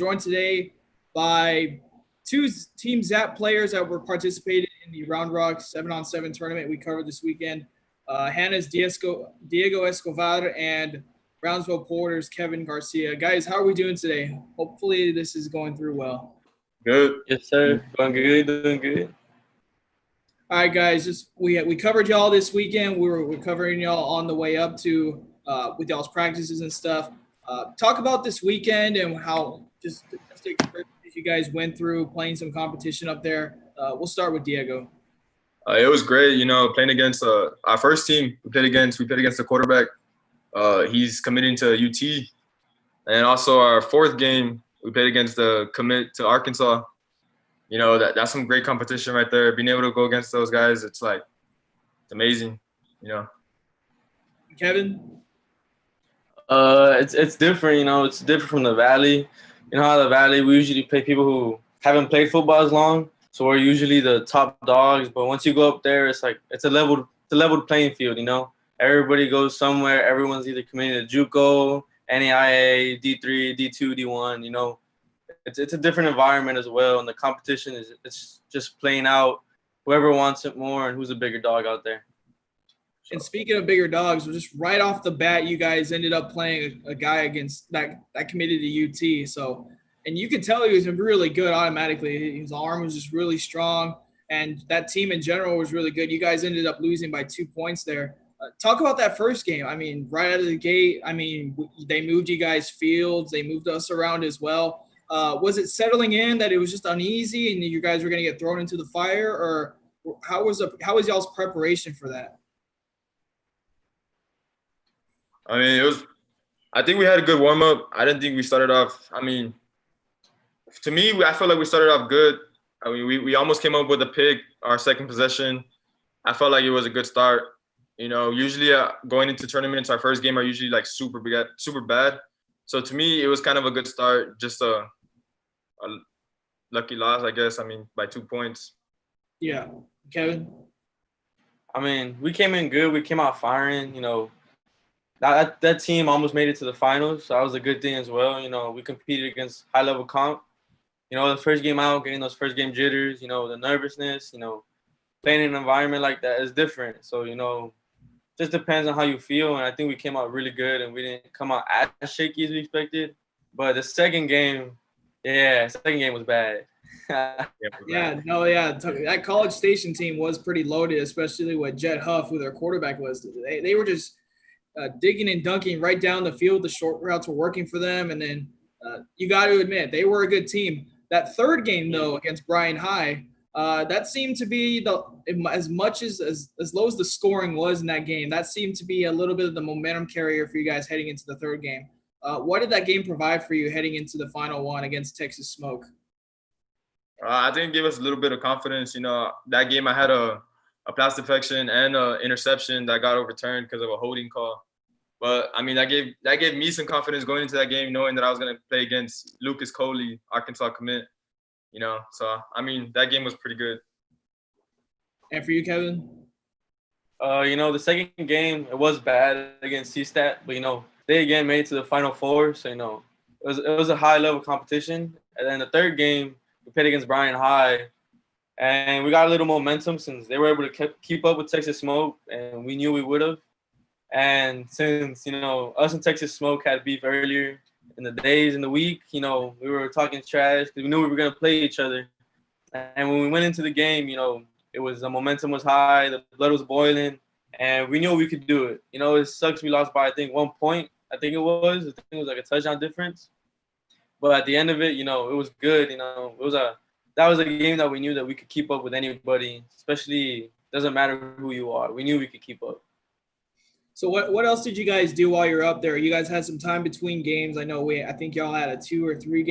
joined today by two Team Zap players that were participated in the Round Rock 7-on-7 tournament we covered this weekend. Hannah's Diego Escovar and Brownsville Porter's Kevin Garcia. Guys, how are we doing today? Hopefully this is going through well. Good. Yes, sir. Doing good, doing good. All right, guys. Just we covered y'all this weekend. We're covering y'all on the way up to with y'all's practices and stuff. Talk about this weekend and how just the experiences you guys went through playing some competition up there. We'll start with Diego. It was great, playing against our first team. We played against the quarterback. He's committing to UT, and also our fourth game we played against the commit to Arkansas. That's some great competition right there. Being able to go against those guys, it's amazing. Kevin. It's different. It's different from the Valley. You know how the Valley, we usually play people who haven't played football as long, so we're usually the top dogs. But once you go up there, it's a leveled playing field. Everybody goes somewhere. Everyone's either committing to JUCO, NAIA, D3, D2, D1. It's a different environment as well, and the competition it's just playing out whoever wants it more and who's a bigger dog out there. And speaking of bigger dogs, just right off the bat, you guys ended up playing a guy against that committed to UT. So, and you could tell he was really good automatically. His arm was just really strong, and that team in general was really good. You guys ended up losing by 2 points there. Talk about that first game. I mean, right out of the gate, they moved you guys fields. They moved us around as well. Was it settling in that it was just uneasy and you guys were going to get thrown into the fire, or how was y'all's preparation for that? I think we had a good warm up. I didn't think we started off. To me, I felt like we started off good. We almost came up with a pick our second possession. I felt like it was a good start. Usually going into tournaments, our first game are usually super bad. So to me, it was kind of a good start. Just a lucky loss, I guess. By 2 points. Yeah, Kevin. We came in good. We came out firing. That team almost made it to the finals, so that was a good thing as well. We competed against high-level comp. The first game out, getting those first game jitters, the nervousness, playing in an environment like that is different. So, just depends on how you feel, and I think we came out really good, and we didn't come out as shaky as we expected. But the second game was bad. That College Station team was pretty loaded, especially with Jet Huff, who their quarterback was. They were just digging and dunking right down the field. The short routes were working for them. And then you got to admit, they were a good team. That third game, though, against Bryan High, that seemed to be as low as the scoring was in that game, that seemed to be a little bit of the momentum carrier for you guys heading into the third game. What did that game provide for you heading into the final one against Texas Smoke? I think it gave us a little bit of confidence. That game I had a pass deflection and an interception that got overturned because of a holding call. But that gave me some confidence going into that game, knowing that I was going to play against Lucas Coley, Arkansas commit. So that game was pretty good. And for you, Kevin? The second game it was bad against CStat, but they again made it to the Final Four, so it was a high level competition. And then the third game we played against Bryan High. And we got a little momentum since they were able to keep up with Texas Smoke, and we knew we would have. And since, us and Texas Smoke had beef earlier in the days, in the week, we were talking trash because we knew we were going to play each other. And when we went into the game, the momentum was high, the blood was boiling, and we knew we could do it. It sucks we lost by, I think, 1 point. I think it was like a touchdown difference. But at the end of it, it was good. That was a game that we knew that we could keep up with anybody, especially doesn't matter who you are. We knew we could keep up. So what else did you guys do while you're up there? You guys had some time between games. I think y'all had a 2 or 3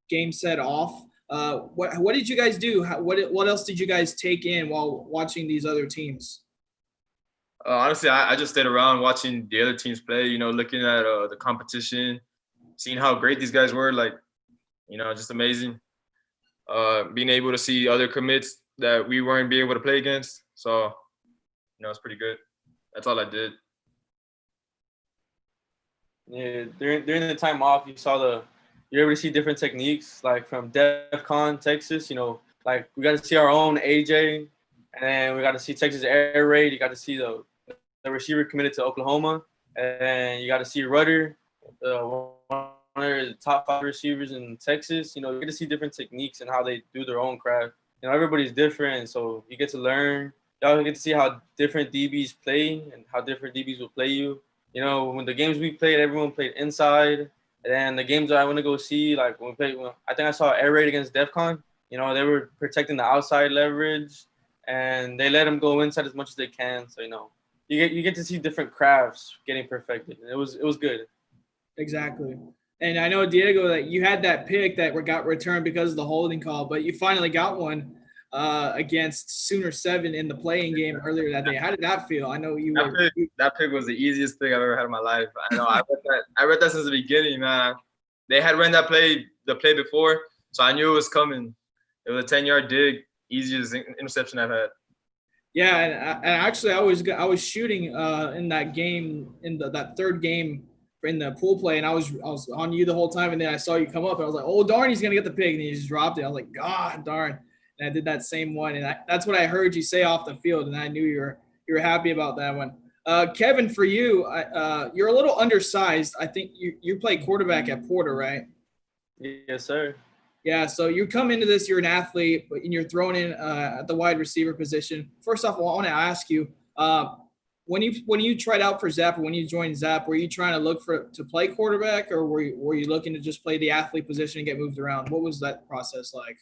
game set off. What did you guys do? What else did you guys take in while watching these other teams? Honestly, I just stayed around watching the other teams play. Looking at the competition, seeing how great these guys were. Just amazing. Being able to see other commits that we weren't being able to play against. So, it's pretty good. That's all I did. Yeah, during the time off, you saw you're able to see different techniques, like from DEF Texas. Like we got to see our own AJ, and we got to see Texas Air Raid. You got to see the receiver committed to Oklahoma, and you got to see Rudder, one of the top 5 receivers in Texas. You get to see different techniques and how they do their own craft. Everybody's different, so you get to learn. Y'all get to see how different DBs play and how different DBs will play you. When the games we played, everyone played inside. And the games that I want to go see, like when we played, I think I saw Air Raid against DEFCON. They were protecting the outside leverage, and they let them go inside as much as they can. So you get to see different crafts getting perfected. And it was good. Exactly. And I know, Diego, that you had that pick that got returned because of the holding call, but you finally got one against Sooner 7 in the playing game earlier that day. How did that feel? I know that pick was the easiest pick I've ever had in my life. I know. I read that since the beginning, man. They had run the play before, so I knew it was coming. It was a 10-yard dig, easiest interception I've had. Yeah, and actually, I was shooting in that game, in that third game in the pool play, and I was on you the whole time, and then I saw you come up, and I was like, oh darn, he's gonna get the pick, and he just dropped it. I was like, God darn, and I did that same one, and that's what I heard you say off the field, and I knew you were happy about that one. Kevin, for you, you're a little undersized. I think you play quarterback at Porter, right? Yes, sir. Yeah, so you come into this, you're an athlete, but you're thrown in at the wide receiver position. First off, I want to ask you, when you tried out for Zap, or when you joined Zap, were you trying to look to play quarterback, or were you looking to just play the athlete position and get moved around? What was that process like?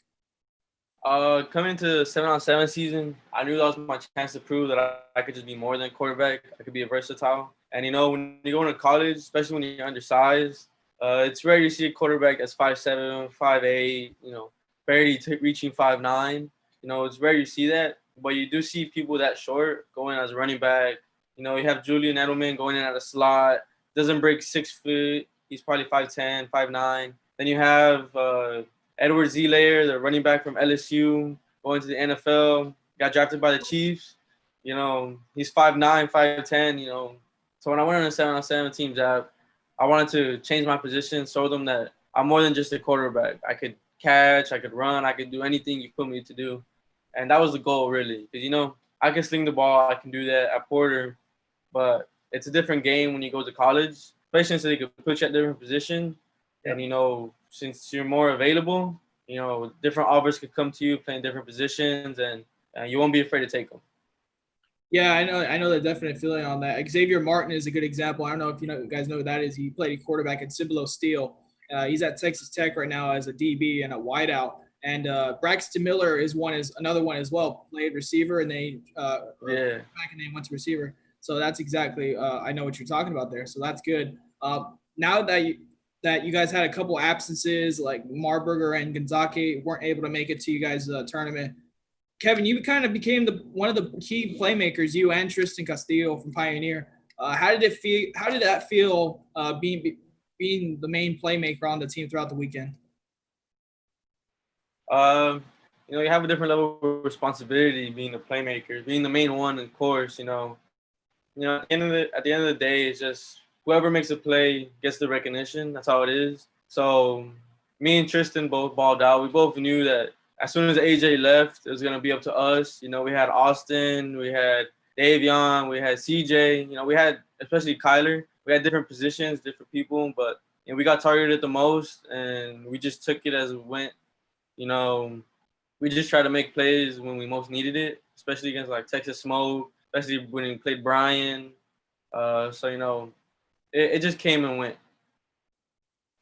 Coming into the 7-on-7 season, I knew that was my chance to prove that I could just be more than quarterback. I could be a versatile. And, when you go into college, especially when you're undersized, it's rare to see a quarterback that's 5'7", 5'8", barely reaching 5'9". It's rare you see that. But you do see people that short going as a running back. You have Julian Edelman going in at a slot, doesn't break 6 foot. He's probably 5'10", 5'9". Then you have Edward Zelayer, the running back from LSU, going to the NFL, got drafted by the Chiefs. He's 5'9", 5'10", So when I went on a 7-on-7 team job, I wanted to change my position, show them that I'm more than just a quarterback. I could catch, I could run, I could do anything you put me to do. And that was the goal, really. Because, I can sling the ball, I can do that at Porter. But it's a different game when you go to college, especially since they could put you at different positions. And, since you're more available, different offers could come to you playing different positions, and you won't be afraid to take them. Yeah, I know the definite feeling on that. Xavier Martin is a good example. I don't know if you guys know who that is. He played quarterback at Cibolo Steel. He's at Texas Tech right now as a DB and a wideout. And Braxton Miller is another one as well. Played receiver, and they back and they went to receiver. So that's exactly I know what you're talking about there. So that's good. Now that you guys had a couple absences, like Marburger and Gonzake weren't able to make it to you guys' tournament. Kevin, you kind of became one of the key playmakers, you and Tristan Castillo from Pioneer. How did it feel? How did that feel being the main playmaker on the team throughout the weekend? You have a different level of responsibility being a playmaker, being the main one, of course. At the end of the day, it's just whoever makes a play gets the recognition. That's how it is. So me and Tristan both balled out. We both knew that as soon as AJ left, it was going to be up to us. We had Austin, we had Davion, we had CJ. We had, especially Kyler, we had different positions, different people, but we got targeted the most, and we just took it as it went. We just tried to make plays when we most needed it, especially against like Texas Smoke, especially when we played Brian. It just came and went.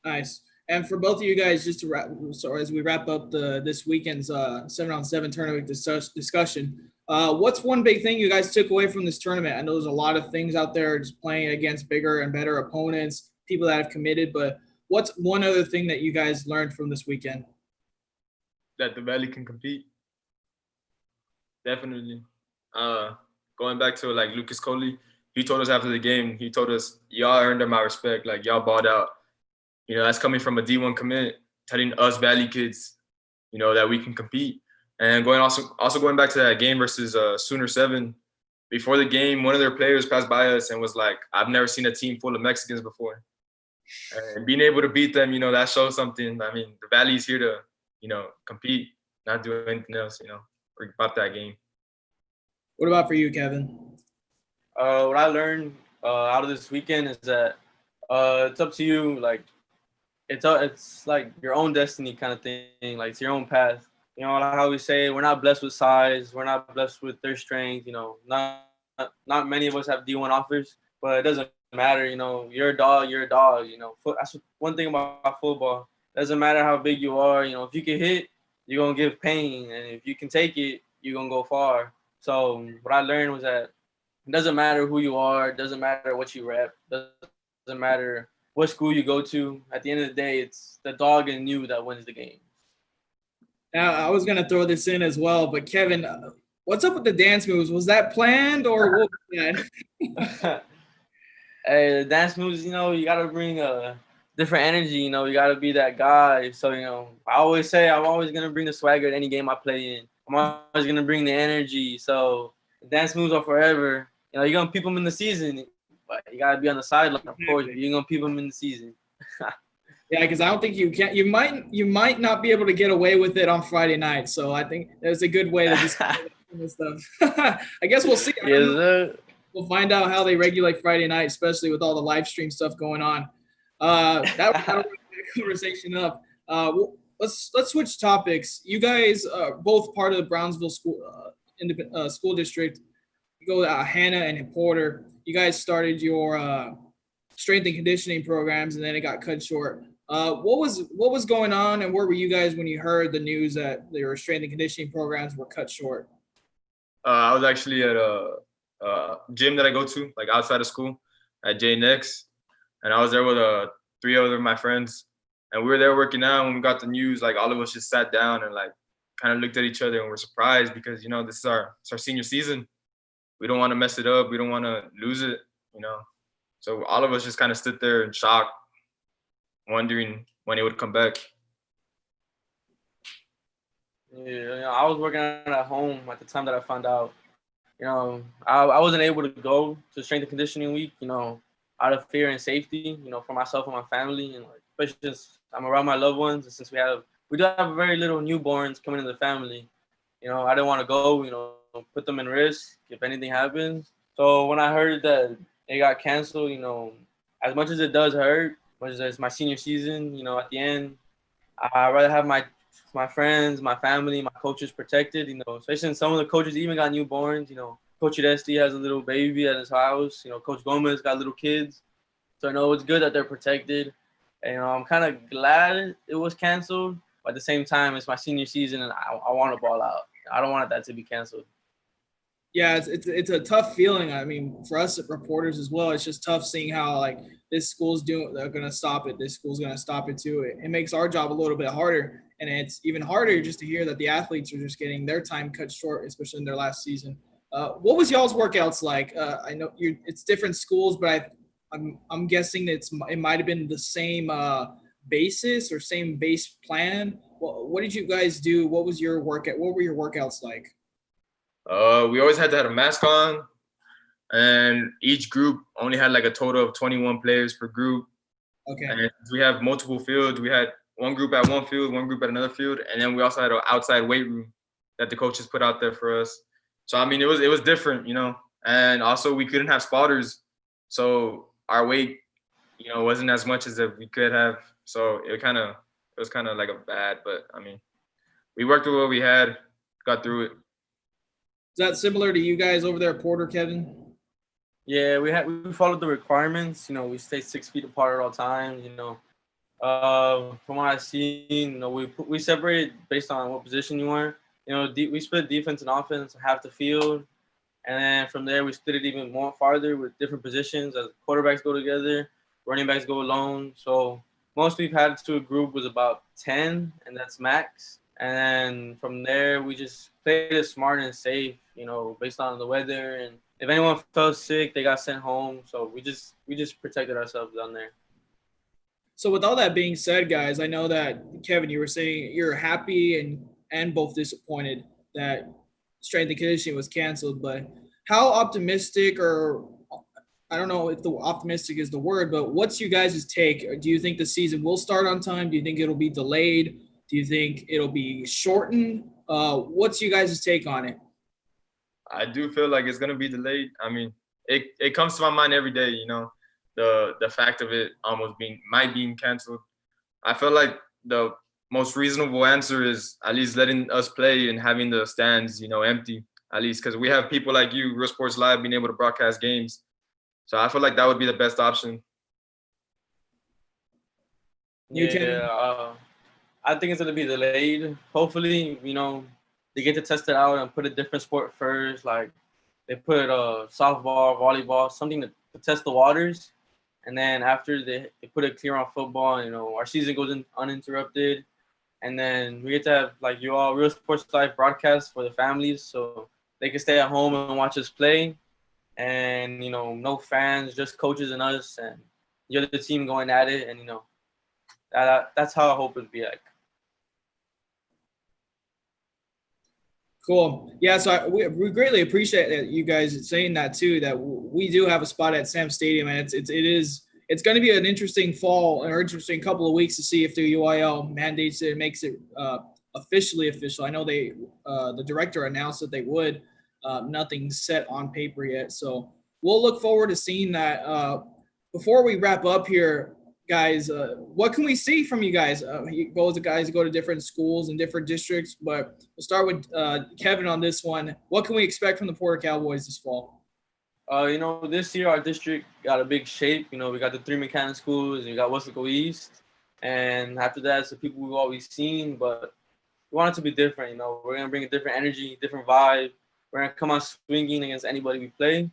Nice. And for both of you guys, just to as we wrap up this weekend's 7-on-7 tournament discussion, what's one big thing you guys took away from this tournament? I know there's a lot of things out there just playing against bigger and better opponents, people that have committed, but what's one other thing that you guys learned from this weekend? That the Valley can compete. Definitely. Going back to like Lucas Coley, he told us after the game, he told us, y'all earned my respect, like y'all balled out. That's coming from a D1 commit, telling us Valley kids, that we can compete. And also going back to that game versus Sooner 7, before the game, one of their players passed by us and was like, I've never seen a team full of Mexicans before. And being able to beat them, that shows something. I mean, the Valley's here to, compete, not do anything else, or about that game. What about for you, Kevin? What I learned out of this weekend is that it's up to you. Like, it's like your own destiny kind of thing. Like, it's your own path. Like how we say, we're not blessed with size. We're not blessed with their strength. Not many of us have D1 offers, but it doesn't matter. You're a dog. You're a dog. That's one thing about football. It doesn't matter how big you are. If you can hit, you're going to give pain. And if you can take it, you're going to go far. So what I learned was that it doesn't matter who you are. It doesn't matter what you rep. It doesn't matter what school you go to. At the end of the day, it's the dog in you that wins the game. Now, I was going to throw this in as well, but Kevin, what's up with the dance moves? Was that planned or what was that? Hey, the dance moves, you got to bring a different energy. You got to be that guy. So, I always say I'm always going to bring the swagger at any game I play in. I'm always going to bring the energy. So, the dance moves are forever. You're going to peep them in the season, but you got to be on the sideline, of course. You're going to peep them in the season. Yeah, because I don't think you can. You might not be able to get away with it on Friday night. So I think there's a good way to just this stuff. I guess we'll see. Yes, sir. We'll find out how they regulate Friday night, especially with all the live stream stuff going on. That'll wrap that conversation up. Let's switch topics. You guys are both part of the Brownsville school district. You go Hanna and Porter. You guys started your strength and conditioning programs, and then it got cut short. What was going on, and where were you guys when you heard the news that your strength and conditioning programs were cut short? I was actually at a gym that I go to, like outside of school, at JNX, and I was there with 3 other of my friends, and we were there working out. When we got the news, like all of us just sat down and like kind of looked at each other and were surprised because this is our senior season. We don't want to mess it up. We don't want to lose it. So all of us just kind of stood there in shock, wondering when it would come back. Yeah, I was working at home at the time that I found out. I wasn't able to go to strength and conditioning week, out of fear and safety, for myself and my family, and especially since I'm around my loved ones, and since we do have very little newborns coming into the family. I didn't want to go, put them in risk if anything happens. So when I heard that it got canceled, as much as it does hurt, much as it's my senior season, at the end, I'd rather have my friends, my family, my coaches protected, especially since some of the coaches even got newborns, Coach Adesti has a little baby at his house, Coach Gomez got little kids. So I know it's good that they're protected. And, I'm kind of glad it was canceled, but at the same time, it's my senior season and I want to ball out. I don't want that to be canceled. Yeah, it's a tough feeling. I mean, for us reporters as well, it's just tough seeing how like this school's they're gonna stop it. This school's gonna stop it too. It makes our job a little bit harder, and it's even harder just to hear that the athletes are just getting their time cut short, especially in their last season. What was y'all's workouts like? I know it's different schools, but I'm guessing it might have been the same basis or same base plan. What did you guys do? What was your workout? What were your workouts like? We always had to have a mask on, and each group only had like a total of 21 players per group. Okay. And we have multiple fields. We had one group at one field, one group at another field, and then we also had an outside weight room that the coaches put out there for us. So I mean, it was different, and also we couldn't have spotters, so our weight, wasn't as much as if we could have. So it was kind of like a bad, but I mean, we worked with what we had, got through it. Is that similar to you guys over there at Porter, Kevin? Yeah, we followed the requirements. We stay 6 feet apart at all times. From what I've seen, we separated based on what position you were. We split defense and offense half the field, and then from there we split it even more farther with different positions as quarterbacks go together, running backs go alone. So most we've had to a group was about 10, and that's max. And then from there we just played it smart and safe, based on the weather. And if anyone fell sick, they got sent home. So we just protected ourselves down there. So with all that being said, guys, I know that Kevin, you were saying you're happy and both disappointed that strength and conditioning was canceled, but how optimistic or I don't know if the optimistic is the word, but what's you guys' take? Do you think the season will start on time? Do you think it'll be delayed? Do you think it'll be shortened? What's you guys' take on it? I do feel like it's gonna be delayed. I mean, it comes to my mind every day. The fact of it almost being canceled. I feel like the most reasonable answer is at least letting us play and having the stands, empty at least, because we have people like you, Real Sports Live, being able to broadcast games. So I feel like that would be the best option. I think it's gonna be delayed. Hopefully, they get to test it out and put a different sport first. Like they put softball, volleyball, something to test the waters. And then after they put it clear on football, our season goes in uninterrupted. And then we get to have, like you all, Real Sports Live broadcast for the families. So they can stay at home and watch us play. And, no fans, just coaches and us and the other team going at it. And, that's how I hope it'd be like. Cool. Yeah, so we greatly appreciate that you guys saying that too, that we do have a spot at Sam Stadium, and it's going to be an interesting fall or interesting couple of weeks to see if the UIL mandates it, makes it officially official. I know the director announced that they would. Nothing's set on paper yet, so we'll look forward to seeing that. Before we wrap up here, guys, what can we see from you guys? Both the guys go to different schools and different districts, but we'll start with Kevin on this one. What can we expect from the Porter Cowboys this fall? This year our district got a big shape. We got the 3 mechanic schools, and we got Wesco East, and after that, it's the people we've always seen, but we want it to be different. We're gonna bring a different energy, different vibe. We're gonna come out swinging against anybody we play,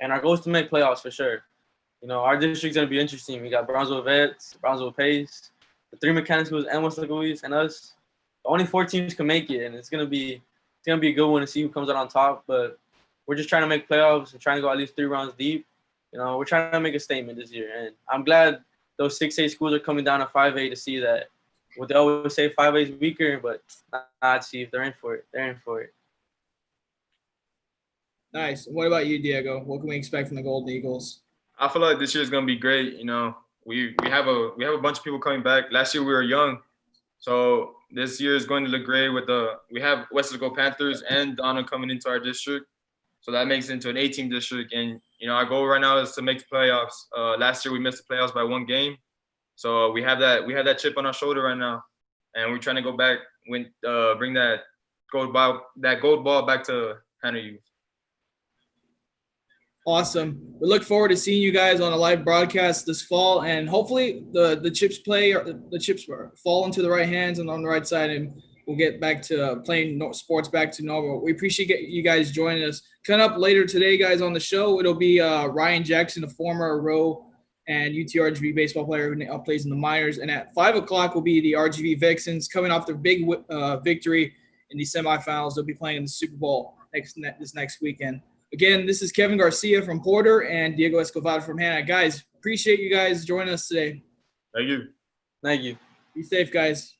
and our goal is to make playoffs for sure. Our district's going to be interesting. We got Brownsville Vets, Brownsville Pace, the 3 mechanic schools, and Wesco East, and us. Only 4 teams can make it, and it's going to be a good one to see who comes out on top. But we're just trying to make playoffs and trying to go at least 3 rounds deep. We're trying to make a statement this year. And I'm glad those 6A schools are coming down to 5A to see that. What they always say, 5A is weaker, but not see if they're in for it. They're in for it. Nice. What about you, Diego? What can we expect from the Golden Eagles? I feel like this year is gonna be great. We have a bunch of people coming back. Last year we were young, so this year is going to look great. We have Wesco Panthers and Donna coming into our district, so that makes it into an 8-team district. And our goal right now is to make the playoffs. Last year we missed the playoffs by 1 game, so we have that chip on our shoulder right now, and we're trying to go back bring that gold ball back to Hanna Youth. Awesome. We look forward to seeing you guys on a live broadcast this fall, and hopefully the chips fall into the right hands and on the right side, and we'll get back to playing sports back to normal. We appreciate you guys joining us. Coming up later today, guys, on the show, it'll be Ryan Jackson, a former Roe and UT-RGV baseball player who plays in the minors. And at 5 o'clock will be the RGV Vixens coming off their big victory in the semifinals. They'll be playing in the Super Bowl this next weekend. Again, this is Kevin Garcia from Porter and Diego Escovar from Hanna. Guys, appreciate you guys joining us today. Thank you. Thank you. Be safe, guys.